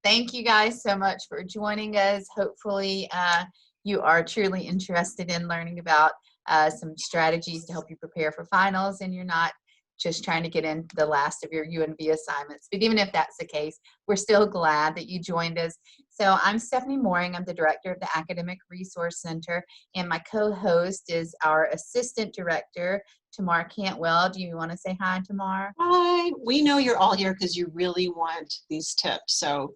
Thank you guys so much for joining us. Hopefully, you are truly interested in learning about some strategies to help you prepare for finals, and you're not just trying to get in the last of your UNV assignments. But even if that's the case, we're still glad that you joined us. So I'm Stephanie Mooring. I'm the director of the Academic Resource Center, and my co-host is our assistant director, Tamar Cantwell. Do you want to say hi, Tamar? Hi. We know you're all here because you really want these tips. So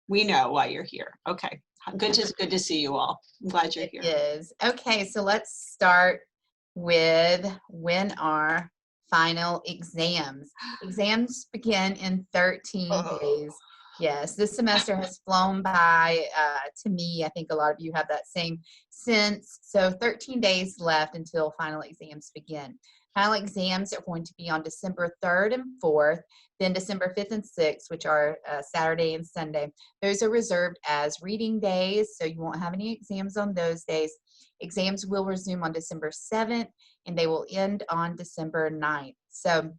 we know why you're here. Okay. Good to see you all. I'm glad you're here. It is. Okay, so let's start with when are final exams. Exams begin in 13 days. Yes, this semester has flown by to me. I think a lot of you have that same sense. So 13 days left until final exams begin. Final exams are going to be on December 3rd and 4th, then December 5th and 6th, which are Saturday and Sunday. Those are reserved as reading days, so you won't have any exams on those days. Exams will resume on December 7th, and they will end on December 9th. So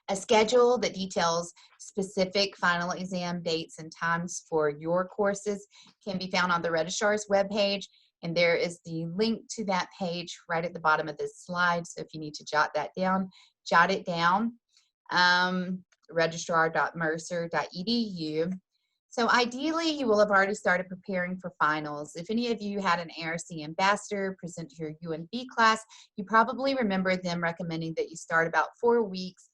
a schedule that details specific final exam dates and times for your courses can be found on the registrar's webpage, and there is the link to that page right at the bottom of this slide. So if you need to jot that down, jot it down, registrar.mercer.edu. So ideally, you will have already started preparing for finals. If any of you had an ARC ambassador present to your UNV class, you probably remember them recommending that you start about 4 weeks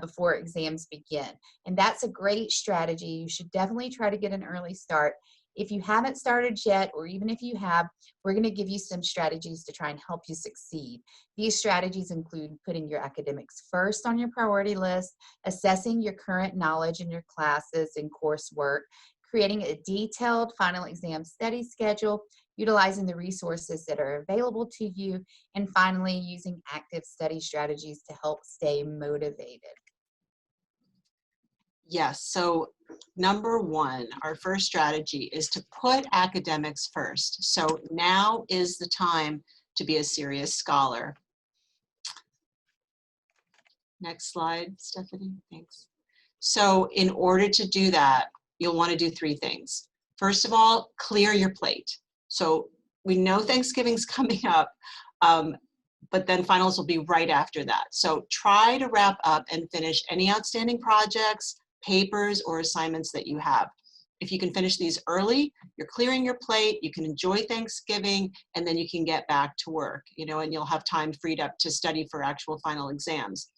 before exams begin. And that's a great strategy. You should definitely try to get an early start. If you haven't started yet, or even if you have, we're going to give you some strategies to try and help you succeed. These strategies include putting your academics first on your priority list, assessing your current knowledge in your classes and coursework, creating a detailed final exam study schedule, utilizing the resources that are available to you, and finally, using active study strategies to help stay motivated. Yes, so number one, our first strategy is to put academics first. So now is the time to be a serious scholar. Next slide, Stephanie, thanks. So in order to do that, you'll want to do 3 things. First of all, clear your plate. So we know Thanksgiving's coming up, but then finals will be right after that. So try to wrap up and finish any outstanding projects, papers, or assignments that you have. If you can finish these early, you're clearing your plate, you can enjoy Thanksgiving, and then you can get back to work, and you'll have time freed up to study for actual final exams.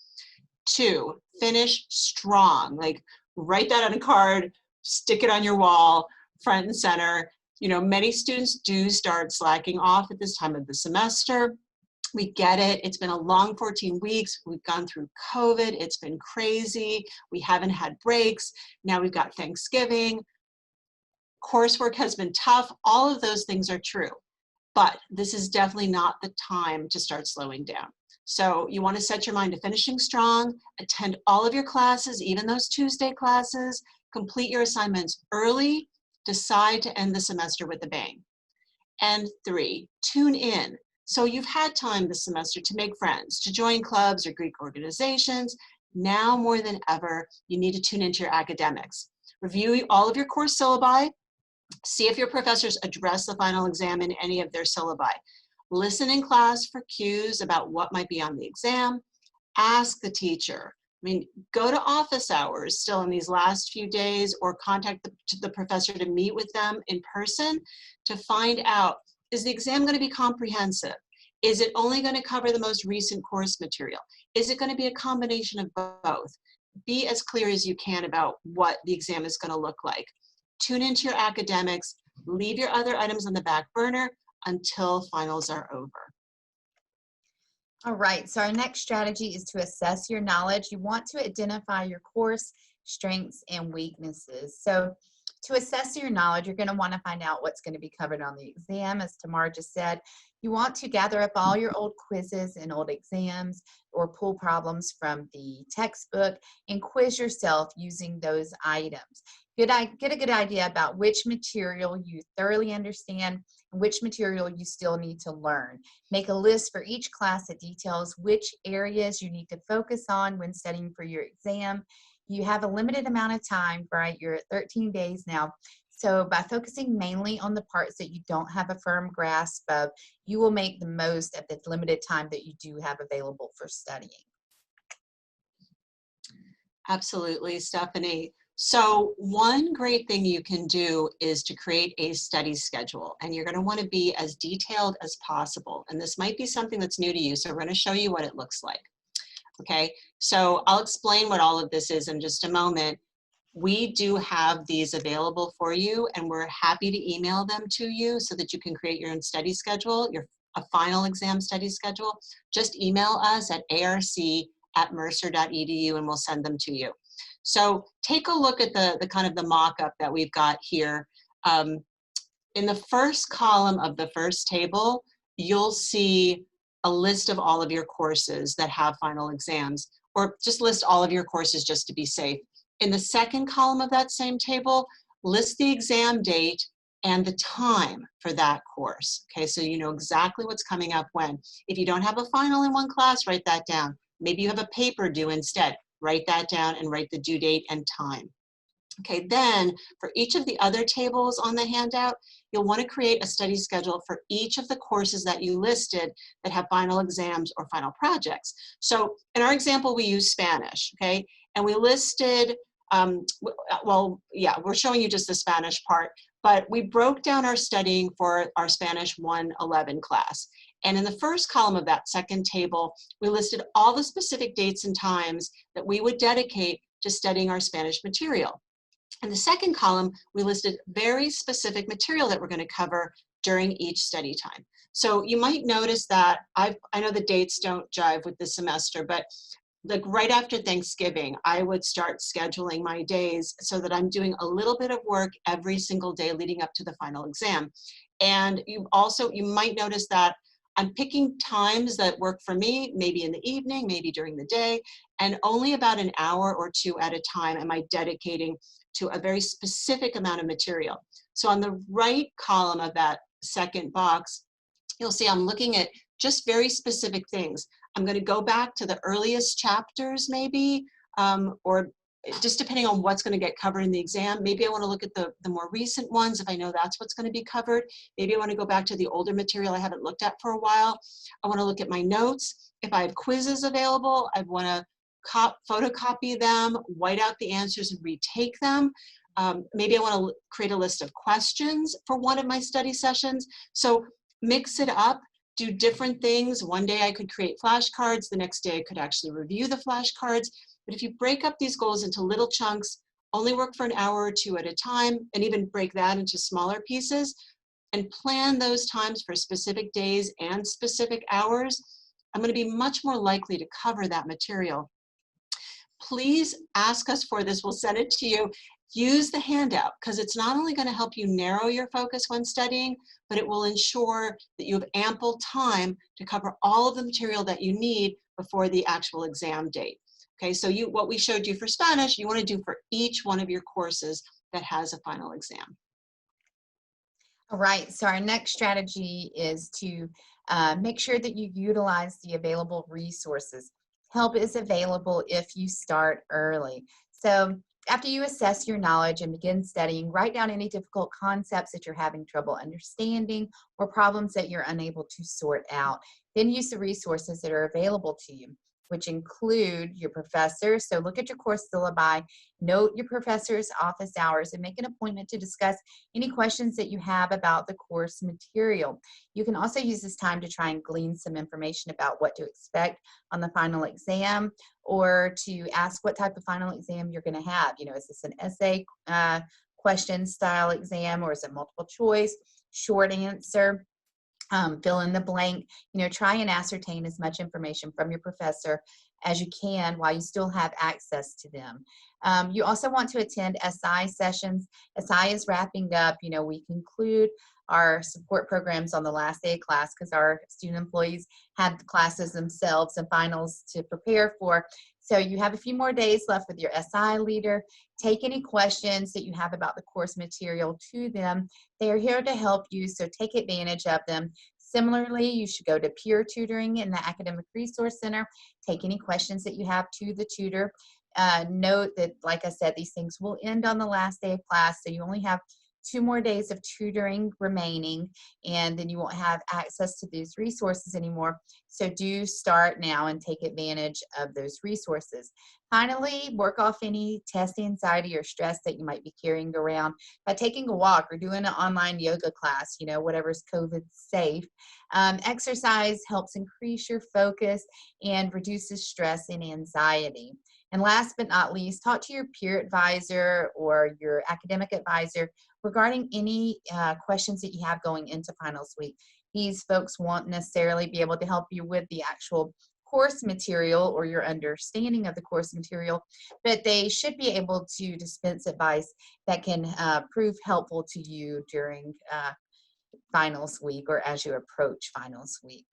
2, finish strong. Like, write that on a card, stick it on your wall, front and center. Many students do start slacking off at this time of the semester. We get it. It's been a long 14 weeks. We've gone through COVID. It's been crazy. We haven't had breaks. Now we've got Thanksgiving. Coursework has been tough. All of those things are true. But this is definitely not the time to start slowing down. So you want to set your mind to finishing strong, attend all of your classes, even those Tuesday classes, complete your assignments early, decide to end the semester with a bang. And 3, tune in. So you've had time this semester to make friends, to join clubs or Greek organizations. Now more than ever, you need to tune into your academics. Review all of your course syllabi. See if your professors address the final exam in any of their syllabi. Listen in class for cues about what might be on the exam. Ask the teacher. Go to office hours still in these last few days, or contact the professor to meet with them in person to find out, is the exam going to be comprehensive? Is it only going to cover the most recent course material? Is it going to be a combination of both? Be as clear as you can about what the exam is going to look like. Tune into your academics. Leave your other items on the back burner until finals are over. All right, so our next strategy is to assess your knowledge. You want to identify your course strengths and weaknesses. So to assess your knowledge, you're going to want to find out what's going to be covered on the exam. As Tamar just said, you want to gather up all your old quizzes and old exams, or pull problems from the textbook and quiz yourself using those items. Get a good idea about which material you thoroughly understand and which material you still need to learn. Make a list for each class that details which areas you need to focus on when studying for your exam. You have a limited amount of time, right? You're at 13 days now. So by focusing mainly on the parts that you don't have a firm grasp of, you will make the most of the limited time that you do have available for studying. Absolutely, Stephanie. So one great thing you can do is to create a study schedule, and you're going to want to be as detailed as possible. And this might be something that's new to you, so we're going to show you what it looks like. Okay, so I'll explain what all of this is in just a moment. We do have these available for you, and we're happy to email them to you so that you can create your own study schedule, a final exam study schedule. Just email us at arc@mercer.edu and we'll send them to you. So take a look at the kind of the mock-up that we've got here. In the first column of the first table, you'll see a list of all of your courses that have final exams, or just list all of your courses just to be safe. In the second column of that same table, list the exam date and the time for that course. Okay, so you know exactly what's coming up when. If you don't have a final in one class, write that down. Maybe you have a paper due instead. Write that down and write the due date and time. Okay, then for each of the other tables on the handout, you'll want to create a study schedule for each of the courses that you listed that have final exams or final projects. So in our example, we use Spanish, okay? And we listed, we're showing you just the Spanish part, but we broke down our studying for our Spanish 111 class. And in the first column of that second table, we listed all the specific dates and times that we would dedicate to studying our Spanish material. In the second column, we listed very specific material that we're going to cover during each study time. So you might notice that I know the dates don't jive with the semester, but like right after Thanksgiving, I would start scheduling my days so that I'm doing a little bit of work every single day leading up to the final exam. And you might notice that I'm picking times that work for me, maybe in the evening, maybe during the day, and only about an hour or two at a time am I dedicating to a very specific amount of material. So on the right column of that second box, you'll see I'm looking at just very specific things. I'm going to go back to the earliest chapters maybe, or just depending on what's going to get covered in the exam. Maybe I want to look at the more recent ones if I know that's what's going to be covered. Maybe I want to go back to the older material I haven't looked at for a while. I want to look at my notes. If I have quizzes available, I want to photocopy them, white out the answers and retake them. Maybe I want to create a list of questions for one of my study sessions. So mix it up, do different things. One day I could create flashcards, the next day I could actually review the flashcards. But if you break up these goals into little chunks, only work for an hour or two at a time, and even break that into smaller pieces, and plan those times for specific days and specific hours, I'm going to be much more likely to cover that material. Please ask us for this. We'll send it to you. Use the handout because it's not only going to help you narrow your focus when studying, but it will ensure that you have ample time to cover all of the material that you need before the actual exam date. Okay, so what we showed you for Spanish, you want to do for each one of your courses that has a final exam. All right, so our next strategy is to make sure that you utilize the available resources. Help is available if you start early. So after you assess your knowledge and begin studying, write down any difficult concepts that you're having trouble understanding or problems that you're unable to sort out. Then use the resources that are available to you, which include your professor. So look at your course syllabi, note your professor's office hours, and make an appointment to discuss any questions that you have about the course material. You can also use this time to try and glean some information about what to expect on the final exam, or to ask what type of final exam you're going to have. You know, is this an essay question style exam, or is it multiple choice, short answer? Fill in the blank. You know, try and ascertain as much information from your professor as you can while you still have access to them. You also want to attend SI sessions. SI is wrapping up. You know, we conclude our support programs on the last day of class because our student employees have classes themselves and finals to prepare for. So you have a few more days left with your SI leader. Take any questions that you have about the course material to them. They are here to help you, so take advantage of them. Similarly, you should go to peer tutoring in the Academic Resource Center. Take any questions that you have to the tutor. note that, like I said, these things will end on the last day of class, so you only have 2 more days of tutoring remaining, and then you won't have access to these resources anymore. So do start now and take advantage of those resources. Finally, work off any test anxiety or stress that you might be carrying around by taking a walk or doing an online yoga class, you know, whatever's COVID safe. Exercise helps increase your focus and reduces stress and anxiety. And last but not least, talk to your peer advisor or your academic advisor regarding any questions that you have going into finals week. These folks won't necessarily be able to help you with the actual course material or your understanding of the course material, but they should be able to dispense advice that can prove helpful to you during finals week or as you approach finals week.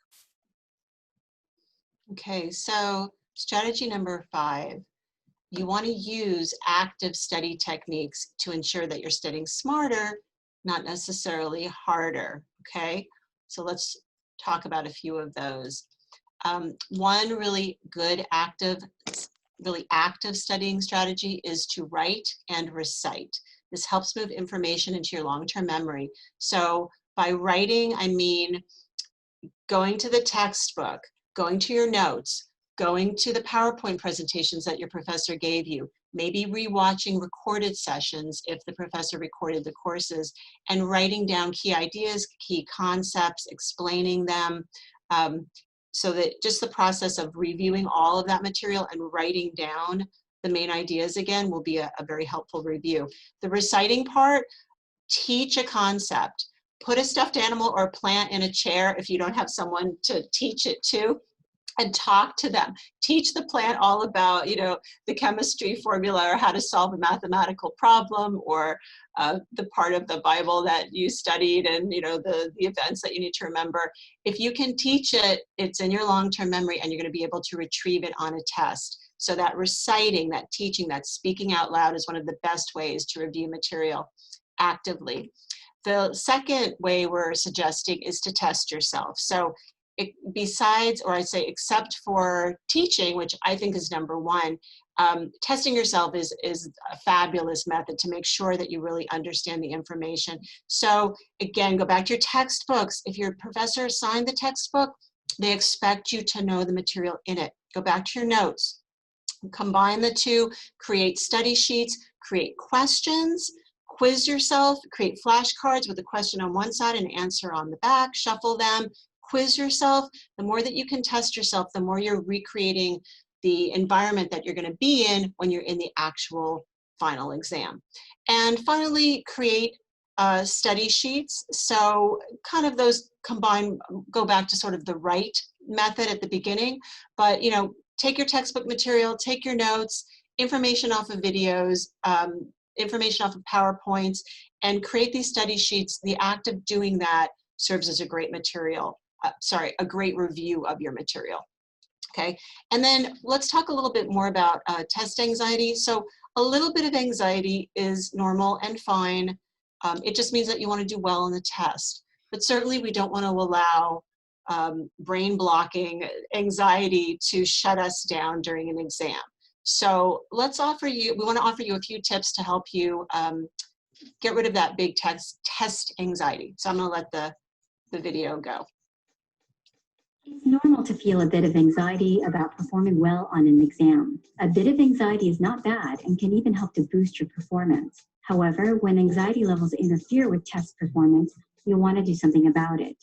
Okay, so strategy number 5. You want to use active study techniques to ensure that you're studying smarter, not necessarily harder, okay? So let's talk about a few of those. One really good active studying strategy is to write and recite. This helps move information into your long-term memory. So by writing, I mean going to the textbook, going to your notes, going to the PowerPoint presentations that your professor gave you, maybe rewatching recorded sessions if the professor recorded the courses, and writing down key ideas, key concepts, explaining them, so that just the process of reviewing all of that material and writing down the main ideas again will be a very helpful review. The reciting part, teach a concept. Put a stuffed animal or plant in a chair if you don't have someone to teach it to, and talk to them. Teach the plant all about, you know, the chemistry formula or how to solve a mathematical problem, or the part of the Bible that you studied, and, you know, the events that you need to remember. If you can teach it, it's in your long-term memory and you're going to be able to retrieve it on a test. So that reciting, that teaching, that speaking out loud is one of the best ways to review material actively. The second way we're suggesting is to test yourself. So besides, or I'd say except for teaching, which I think is number one, testing yourself is a fabulous method to make sure that you really understand the information. So again, go back to your textbooks. If your professor assigned the textbook, they expect you to know the material in it. Go back to your notes. Combine the two, create study sheets, create questions, quiz yourself, create flashcards with a question on one side and an answer on the back, shuffle them, quiz yourself. The more that you can test yourself, the more you're recreating the environment that you're going to be in when you're in the actual final exam. And finally, create study sheets. So kind of those combine, go back to sort of the right method at the beginning, but, you know, take your textbook material, take your notes, information off of videos, information off of PowerPoints, and create these study sheets. The act of doing that serves as a great material, a great review of your material. Okay, and then let's talk a little bit more about test anxiety. So a little bit of anxiety is normal and fine. It just means that you want to do well on the test. But certainly we don't want to allow brain blocking anxiety to shut us down during an exam. So we want to offer you a few tips to help you get rid of that big test anxiety. So I'm going to let the video go. It's normal to feel a bit of anxiety about performing well on an exam. A bit of anxiety is not bad and can even help to boost your performance. However, when anxiety levels interfere with test performance, you'll want to do something about it.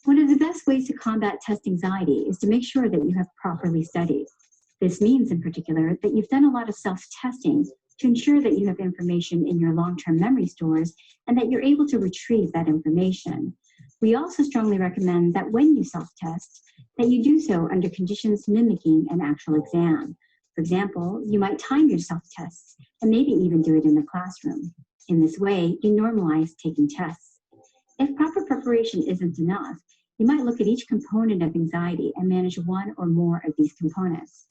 One of the best ways to combat test anxiety is to make sure that you have properly studied. This means, in particular, that you've done a lot of self-testing to ensure that you have information in your long-term memory stores and that you're able to retrieve that information. We also strongly recommend that when you self-test, that you do so under conditions mimicking an actual exam. For example, you might time your self-tests and maybe even do it in the classroom. In this way, you normalize taking tests. If proper preparation isn't enough, you might look at each component of anxiety and manage one or more of these components.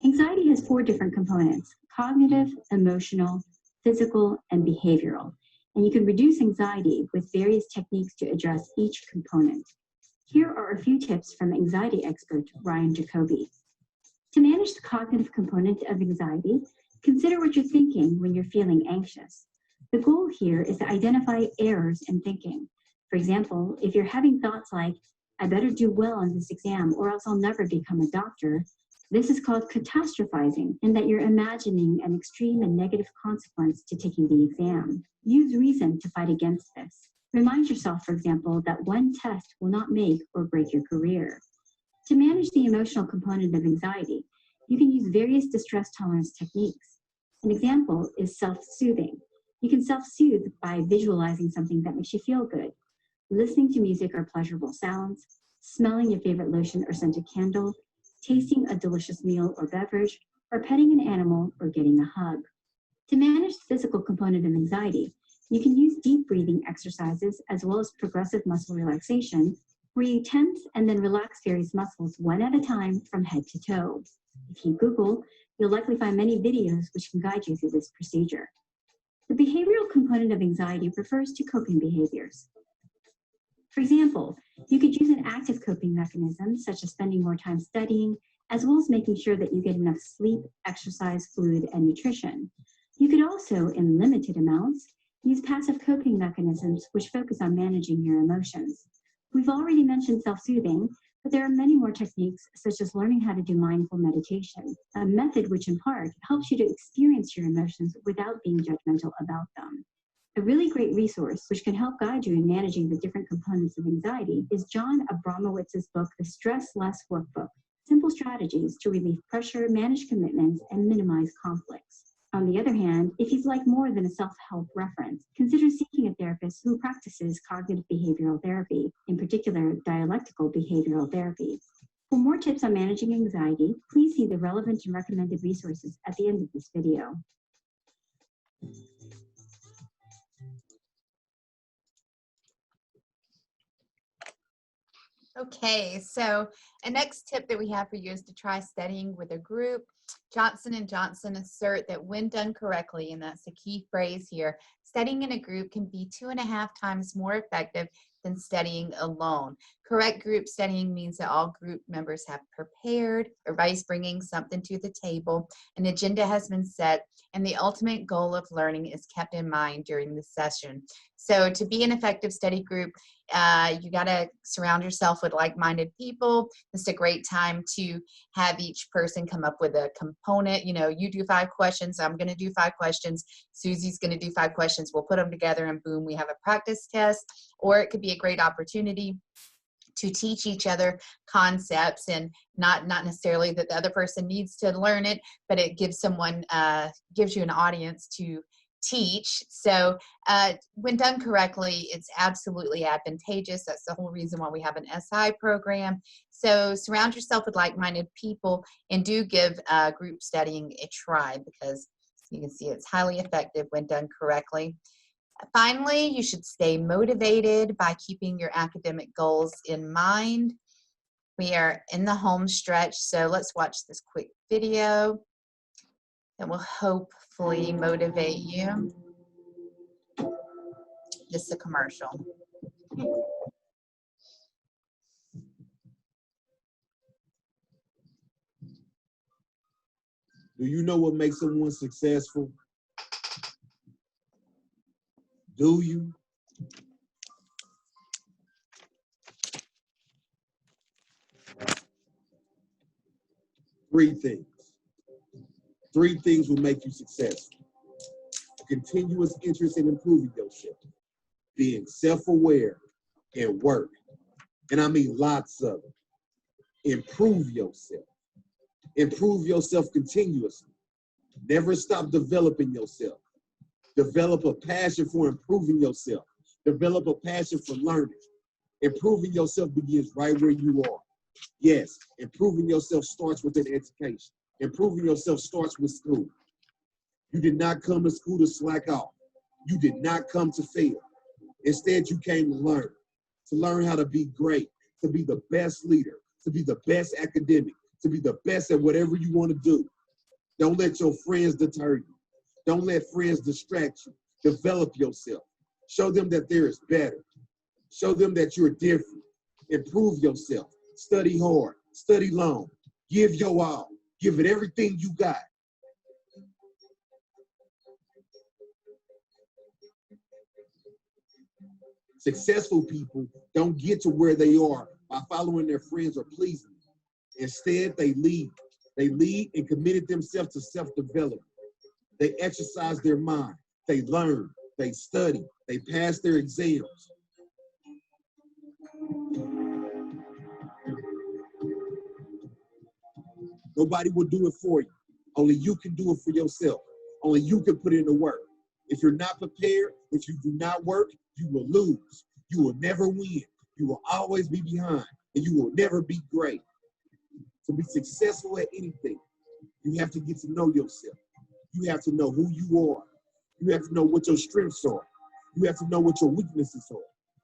Anxiety has 4 different components: cognitive, emotional, physical, and behavioral. And you can reduce anxiety with various techniques to address each component. Here are a few tips from anxiety expert Ryan Jacoby. To manage the cognitive component of anxiety, Consider what you're thinking when you're feeling anxious. The goal here is to identify errors in thinking. For example, if you're having thoughts like, I better do well on this exam or else I'll never become a doctor, this is called catastrophizing, in that you're imagining an extreme and negative consequence to taking the exam. Use reason to fight against this. Remind yourself, for example, that one test will not make or break your career. To manage the emotional component of anxiety, you can use various distress tolerance techniques. An example is self-soothing. You can self-soothe by visualizing something that makes you feel good, listening to music or pleasurable sounds, smelling your favorite lotion or scented candle, tasting a delicious meal or beverage, or petting an animal or getting a hug. To manage the physical component of anxiety, you can use deep breathing exercises as well as progressive muscle relaxation, where you tense and then relax various muscles one at a time from head to toe. If you Google, you'll likely find many videos which can guide you through this procedure. The behavioral component of anxiety refers to coping behaviors. For example, you could use an active coping mechanism, such as spending more time studying, as well as making sure that you get enough sleep, exercise, food, and nutrition. You could also, in limited amounts, use passive coping mechanisms which focus on managing your emotions. We've already mentioned self-soothing, but there are many more techniques, such as learning how to do mindful meditation, a method which in part helps you to experience your emotions without being judgmental about them. A really great resource which can help guide you in managing the different components of anxiety is John Abramowitz's book, The Stress Less Workbook: Simple Strategies to Relieve Pressure, Manage Commitments, and Minimize Conflicts. On the other hand, if you'd like more than a self-help reference, consider seeking a therapist who practices cognitive behavioral therapy, in particular dialectical behavioral therapy. For more tips on managing anxiety, please see the relevant and recommended resources at the end of this video. Okay, so a next tip that we have for you is to try studying with a group. Johnson & Johnson assert that when done correctly, and that's the key phrase here, studying in a group can be 2.5 times more effective than studying alone. Correct group studying means that all group members have prepared, everybody's bringing something to the table, an agenda has been set, and the ultimate goal of learning is kept in mind during the session. So to be an effective study group, you got to surround yourself with like-minded people. It's a great time to have each person come up with a component. You know, you do 5 questions, I'm going to do 5 questions, Susie's going to do 5 questions. We'll put them together and boom, we have a practice test. Or it could be a great opportunity to teach each other concepts, and not necessarily that the other person needs to learn it, but it gives someone, gives you an audience to teach. So when done correctly, it's absolutely advantageous. That's the whole reason why we have an SI program. So surround yourself with like-minded people and do give group studying a try, because you can see it's highly effective when done correctly. Finally, you should stay motivated by keeping your academic goals in mind. We are in the home stretch, so let's watch this quick video that will hopefully motivate you. Just a commercial. Do you know what makes someone successful? Do you? Three things. 3 things will make you successful. A continuous interest in improving yourself, being self-aware, and work. And I mean lots of it. Improve yourself. Improve yourself continuously. Never stop developing yourself. Develop a passion for improving yourself. Develop a passion for learning. Improving yourself begins right where you are. Yes, improving yourself starts with an education. Improving yourself starts with school. You did not come to school to slack off. You did not come to fail. Instead, you came to learn how to be great, to be the best leader, to be the best academic, to be the best at whatever you want to do. Don't let your friends deter you. Don't let friends distract you. Develop yourself. Show them that there is better. Show them that you're different. Improve yourself. Study hard. Study long. Give your all. Give it everything you got. Successful people don't get to where they are by following their friends or pleasing them. Instead, they lead. They lead and committed themselves to self-development. They exercise their mind. They learn. They study. They pass their exams. Nobody will do it for you. Only you can do it for yourself. Only you can put in the work. If you're not prepared, if you do not work, you will lose. You will never win. You will always be behind, and you will never be great. To be successful at anything, you have to get to know yourself. You have to know who you are. You have to know what your strengths are. You have to know what your weaknesses are.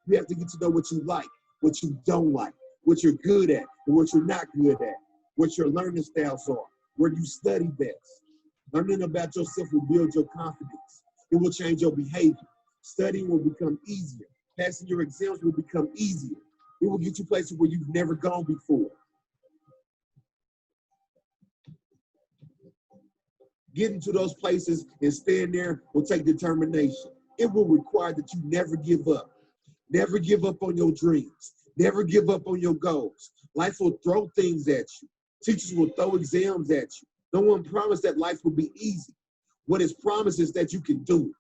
You have to get to know what you like, what you don't like, what you're good at, and what you're not good at, what your learning styles are, where you study best. Learning about yourself will build your confidence. It will change your behavior. Studying will become easier. Passing your exams will become easier. It will get you places where you've never gone before. Getting to those places and staying there will take determination. It will require that you never give up. Never give up on your dreams. Never give up on your goals. Life will throw things at you. Teachers will throw exams at you. No one promised that life will be easy. What is promised is that you can do it.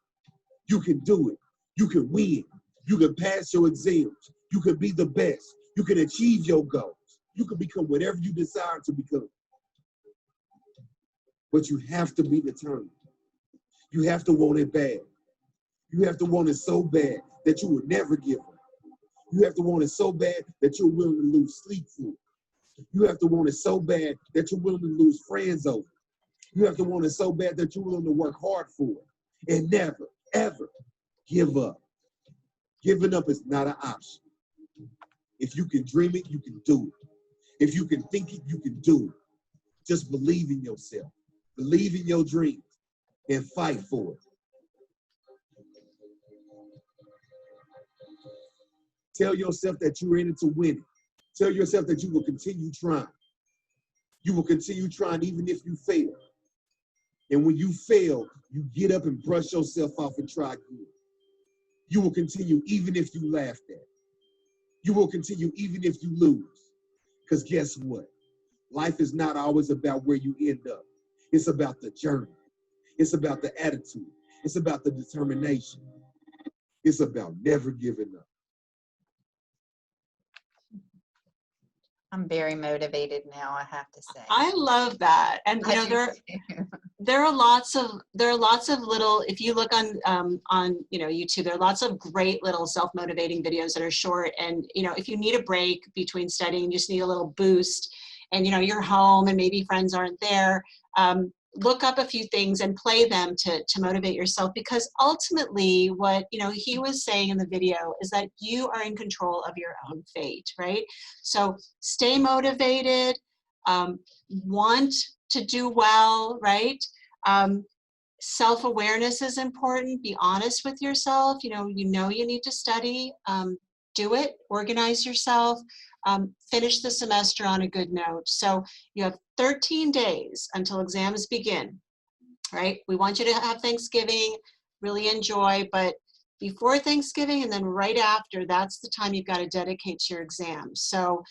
You can do it. You can win. You can pass your exams. You can be the best. You can achieve your goals. You can become whatever you desire to become. But you have to be determined. You have to want it bad. You have to want it so bad that you will never give up. You have to want it so bad that you're willing to lose sleep for it. You have to want it so bad that you're willing to lose friends over it. You have to want it so bad that you're willing to work hard for it. And never, ever give up. Giving up is not an option. If you can dream it, you can do it. If you can think it, you can do it. Just believe in yourself. Believe in your dreams and fight for it. Tell yourself that you're in it to win it. Tell yourself that you will continue trying. You will continue trying even if you fail. And when you fail, you get up and brush yourself off and try again. You will continue even if you laughed at. You will continue even if you lose. Because guess what? Life is not always about where you end up. It's about the journey. It's about the attitude. It's about the determination. It's about never giving up. I'm very motivated now, I have to say. I love that. And you know, there are lots of little, if you look on YouTube, there are lots of great little self-motivating videos that are short. And if you need a break between studying, you just need a little boost, and you're home and maybe friends aren't there, look up a few things and play them to motivate yourself, because ultimately what he was saying in the video is that you are in control of your own fate, right? So stay motivated, want to do well, right? Self-awareness is important. Be honest with yourself. You need to study. Do it. Organize yourself. Finish the semester on a good note. So you have 13 days until exams begin, right? We want you to have Thanksgiving, really enjoy, but before Thanksgiving and then right after, that's the time you've got to dedicate to your exams. So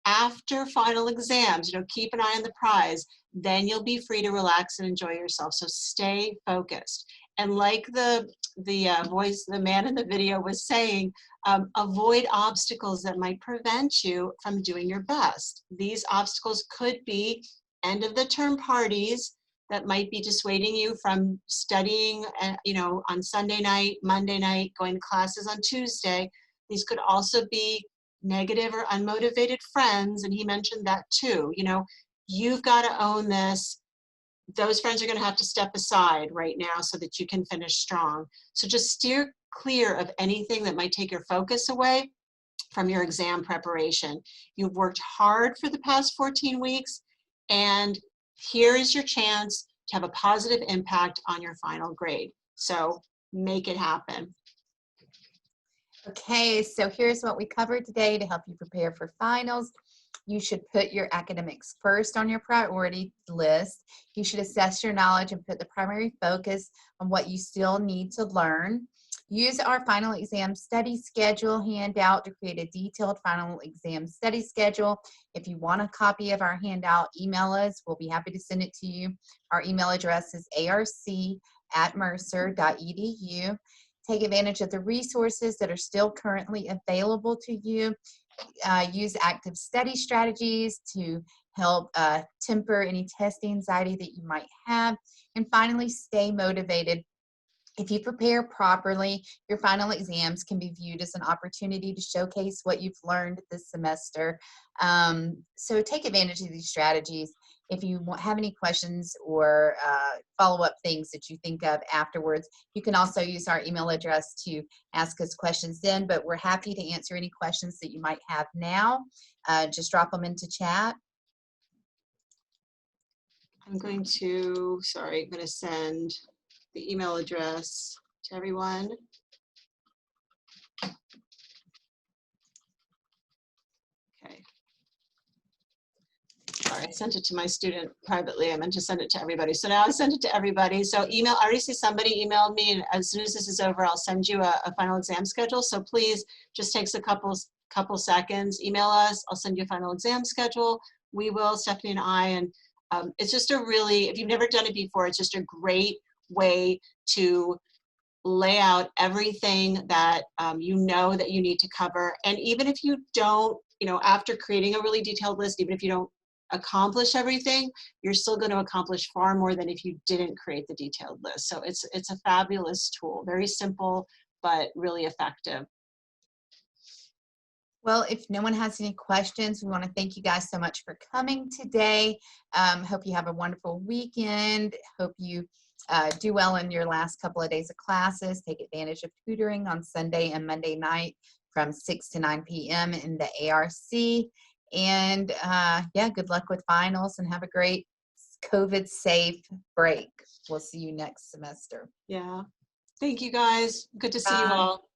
after final exams, keep an eye on the prize, then you'll be free to relax and enjoy yourself. So stay focused. And like the man in the video was saying, avoid obstacles that might prevent you from doing your best. These obstacles could be end of the term parties that might be dissuading you from studying, on Sunday night, Monday night, going to classes on Tuesday. These could also be negative or unmotivated friends, and he mentioned that too. You've got to own this. Those friends are going to have to step aside right now so that you can finish strong. So just steer clear of anything that might take your focus away from your exam preparation. You've worked hard for the past 14 weeks, and here is your chance to have a positive impact on your final grade. So make it happen. Okay, so here's what we covered today to help you prepare for finals. You should put your academics first on your priority list. You should assess your knowledge and put the primary focus on what you still need to learn. Use our final exam study schedule handout to create a detailed final exam study schedule. If you want a copy of our handout, email us. We'll be happy to send it to you. Our email address is arc@mercer.edu. Take advantage of the resources that are still currently available to you. Use active study strategies to help temper any test anxiety that you might have. And finally, stay motivated. If you prepare properly, your final exams can be viewed as an opportunity to showcase what you've learned this semester. So take advantage of these strategies. If you have any questions or follow-up things that you think of afterwards, you can also use our email address to ask us questions then, but we're happy to answer any questions that you might have now. Just drop them into chat. I'm going to send the email address to everyone. Okay. Sorry, I sent it to my student privately. I meant to send it to everybody. So now I sent it to everybody. So email, I already see somebody emailed me, and as soon as this is over, I'll send you a final exam schedule. So please, just takes a couple seconds. Email us. I'll send you a final exam schedule. We will, Stephanie and I, and it's just a really, if you've never done it before, it's just a great way to lay out everything that you know that you need to cover. And even if you don't, after creating a really detailed list, even if you don't accomplish everything, you're still going to accomplish far more than if you didn't create the detailed list. So it's a fabulous tool, very simple, but really effective. Well, if no one has any questions, we want to thank you guys so much for coming today. Hope you have a wonderful weekend. Hope you do well in your last couple of days of classes. Take advantage of tutoring on Sunday and Monday night from 6 to 9 p.m. in the ARC. And yeah, good luck with finals and have a great COVID-safe break. We'll see you next semester. Yeah. Thank you guys. Good to see you Bye. all.